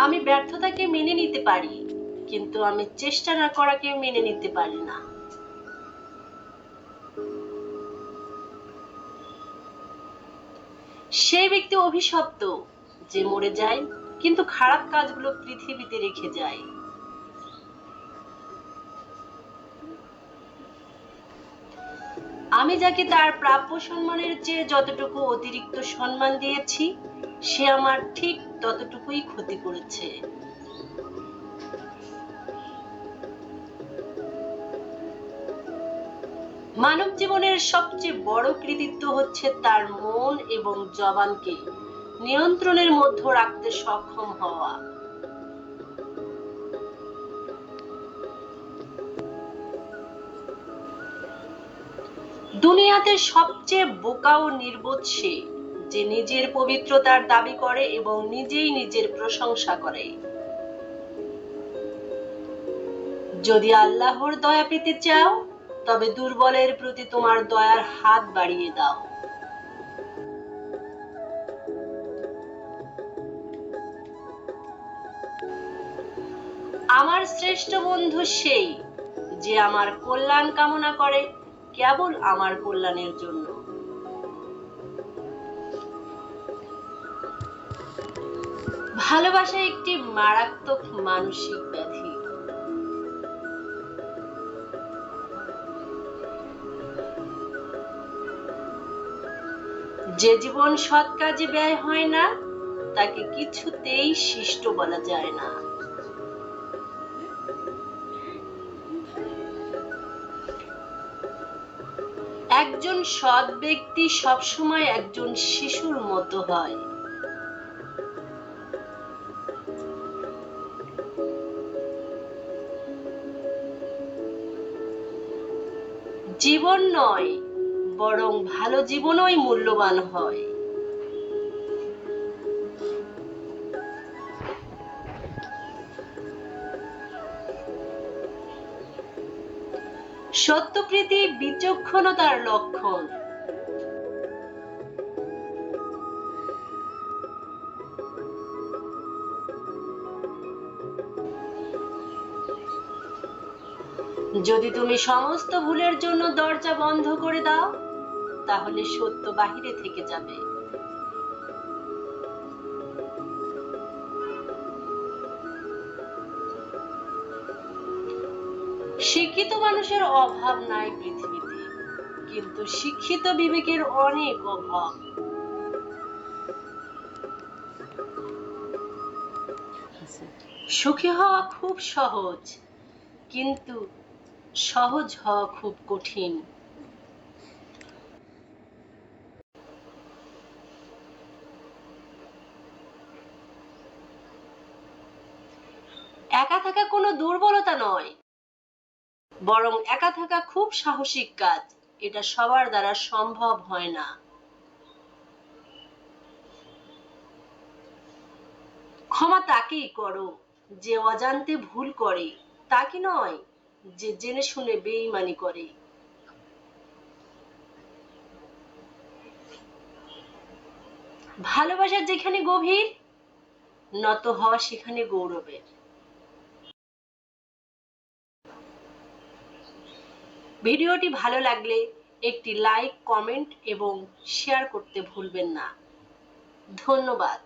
আমি ব্যর্থতাকে মেনে নিতে পারি, কিন্তু আমি চেষ্টা না করাকে মেনে নিতে পারি না। সেই ব্যক্তি অভিশপ্ত যে মরে যায় কিন্তু খারাপ কাজগুলো পৃথিবীতে রেখে যায়। আমি যাকে তার প্রাপ্য সম্মানের চেয়ে যতটুকু অতিরিক্ত সম্মান দিয়েছি, সে আমার ঠিক ততটুকুই ক্ষতি করেছে। মানব জীবনের সবচেয়ে বড় কৃতিত্ব হচ্ছে তার মন এবং জবানকে নিয়ন্ত্রণের মধ্যে রাখতে সক্ষম হওয়া। দুনিয়াতে সবচেয়ে বোকা ও নির্বোধ সে, যে নিজের পবিত্রতার দাবি করে এবং নিজেই নিজের প্রশংসা করে। যদি আল্লাহর দয়া পেতে চাও, তবে দুর্বলের প্রতি তোমার দয়ার হাত বাড়িয়ে দাও। আমার শ্রেষ্ঠ বন্ধু সেই, যে আমার কল্যাণ কামনা করে কেবল আমার কল্যাণের জন্য। ভালোবাসা একটি মারাত্মক মানসিক ব্যাধি। যে জীবন সৎ কাজে ব্যয় হয় না, তাকে কিছুতেই শিষ্ট বলা যায় না। একজন সৎ ব্যক্তি সবসময় একজন শিশুর মতো হয়। জীবন নয়, বরং ভালো জীবনই মূল্যবান হয়। সত্যপ্রীতি বিচক্ষণতার লক্ষণ। যদি তুমি সমস্ত ভুলের জন্য দরজা বন্ধ করে দাও, তাহলে সত্য বাহিরে থেকে যাবে। শিক্ষিত মানুষের অভাব নাই পৃথিবীতে, কিন্তু শিক্ষিত বিবেকের অনেক অভাব। সুখী হওয়া খুব সহজ, কিন্তু সহজ হওয়া খুব কঠিন। একা থাকা কোনো দুর্বলতা নয়, বরং একা থাকা খুব সাহসিক কাজ। এটা সবার দ্বারা সম্ভব হয় না। ক্ষমা তাকেই করো যে অজান্তে ভুল করে, তাকে নয় যে জেনে শুনে বেঈমানি করে। ভালোবাসা যেখানে গভীর, নত হওয়া সেখানে গৌরবের। ভিডিওটি ভালো লাগলে একটি লাইক, কমেন্ট এবং শেয়ার করতে ভুলবেন না। ধন্যবাদ।